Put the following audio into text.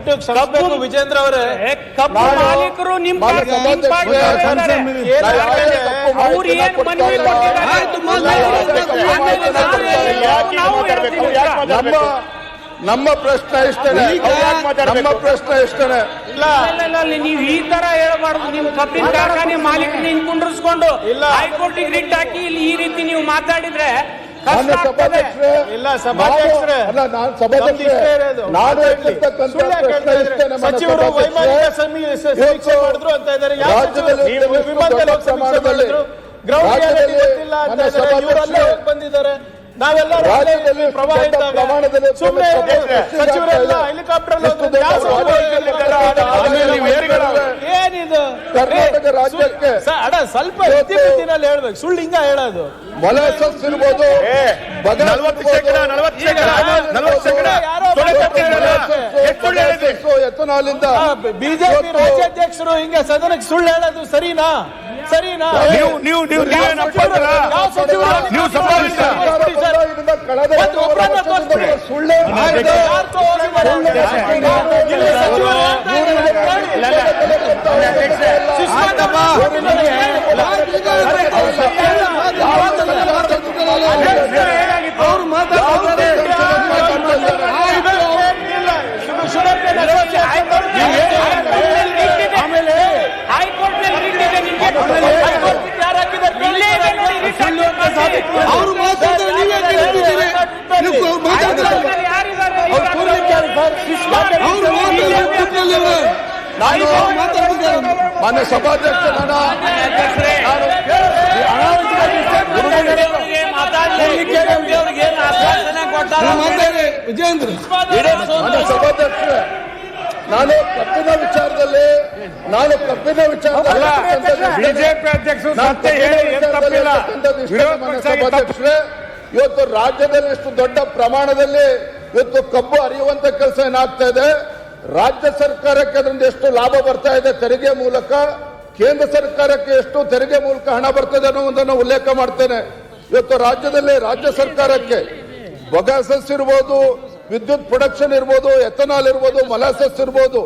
ದಯವಿಟ್ಟು ಕ್ಷಮಿಸಬೇಕು ವಿಜೇಂದ್ರ ಅವರೇ. ಕಬ್ಬು ಮಾಲೀಕರು ನಿಮ್ ಅವ್ರು ಏನ್ ಮನವಿ ನಮ್ಮ ಪ್ರಶ್ನೆ ಇಷ್ಟನೇ. ನಮ್ಮ ಪ್ರಶ್ನೆ ಇಷ್ಟನೇ. ಇಲ್ಲ ನೀವು ಈ ತರ ಹೇಳ್ಬಾರ್ದು. ನೀವು ಕಬ್ಬಿನ ಕಾರ್ಖಾನೆ ಮಾಲೀಕರನ್ನ ಹಿಂಗ್ ಕುಂಡ್ರಿಸ್ಕೊಂಡು ಹೈಕೋರ್ಟಿಗೆ ರಿಟ್ ಹಾಕಿ ಇಲ್ಲಿ ಈ ರೀತಿ ನೀವು ಮಾತಾಡಿದ್ರೆ ಇಲ್ಲ ಸಭಾಧ್ಯಕ್ಷರೇ, ಸಚಿವರು ವೈಮಾನಿಕ ಸಮೀಕ್ಷೆ ಮಾಡಿದ್ರು ಅಂತ ಇದ್ದಾರೆ. ವಿಮಾನದಲ್ಲಿ ಗ್ರೌಂಡ್ ರಿಯಾಲಿಟಿ ಗೊತ್ತಿಲ್ಲ ಅಂತ ಇದ್ದಾರೆ. ಇವರಲ್ಲೇ ಬಂದಿದ್ದಾರೆ. ನಾವೆಲ್ಲರೂ ಪ್ರಮಾಣದಲ್ಲಿ ಸಚಿವರೆಲ್ಲ ಹೆಲಿಕಾಪ್ಟರ್ ಏನಿದು ಕರ್ನಾಟಕ ರಾಜ್ಯಕ್ಕೆ ಸ್ವಲ್ಪ ಇತಿಮಿತಿನಲ್ಲಿ ಹೇಳ್ಬೇಕು. ಸುಳ್ಳು ಹಿಂಗ ಹೇಳೋದು. ಮೊಲಾಸಸ್ ಇರ್ಬೋದು, ಎಥನಾಲಿಂದ ಬಿಜೆಪಿ ರಾಜ್ಯಾಧ್ಯಕ್ಷರು ಹಿಂಗೆ ಸದನಕ್ಕೆ ಸುಳ್ಳು ಹೇಳೋದು ಸರಿನಾ? ಸರಿನಾ? ಸುಳ್ಳೆ ಮಾನ್ಯ ಸಭಾಧ್ಯಕ್ಷ ವಿಜೇಂದ್ರ ಸಭಾಧ್ಯಕ್ಷ, ನಾನು ಕಬ್ಬಿನ ವಿಚಾರದಲ್ಲಿ ಬಿಜೆಪಿ ಅಧ್ಯಕ್ಷರು ಸಭಾಧ್ಯಕ್ಷರೇ, ಇವತ್ತು ರಾಜ್ಯದಲ್ಲಿ ಇಷ್ಟು ದೊಡ್ಡ ಪ್ರಮಾಣದಲ್ಲಿ ಇವತ್ತು ಕಬ್ಬು ಹರಿಯುವಂತ ಕೆಲಸ ಏನಾಗ್ತಾ ಇದೆ. ರಾಜ್ಯ ಸರ್ಕಾರಕ್ಕೆ ಅದರಿಂದ ಎಷ್ಟು ಲಾಭ ಬರ್ತಾ ಇದೆ ತೆರಿಗೆ ಮೂಲಕ, ಕೇಂದ್ರ ಸರ್ಕಾರಕ್ಕೆ ಎಷ್ಟು ತೆರಿಗೆ ಮೂಲಕ ಹಣ ಬರ್ತದೆ ಅನ್ನೋದನ್ನು ಉಲ್ಲೇಖ ಮಾಡ್ತೇನೆ. ಇವತ್ತು ರಾಜ್ಯದಲ್ಲಿ ರಾಜ್ಯ ಸರ್ಕಾರಕ್ಕೆ ಮೊಲಾಸಸ್ ಇರ್ಬೋದು, ವಿದ್ಯುತ್ ಪ್ರೊಡಕ್ಷನ್ ಇರ್ಬೋದು, ಎಥನಾಲ್ ಇರ್ಬೋದು, ಮೊಲಾಸಸ್ ಇರ್ಬೋದು,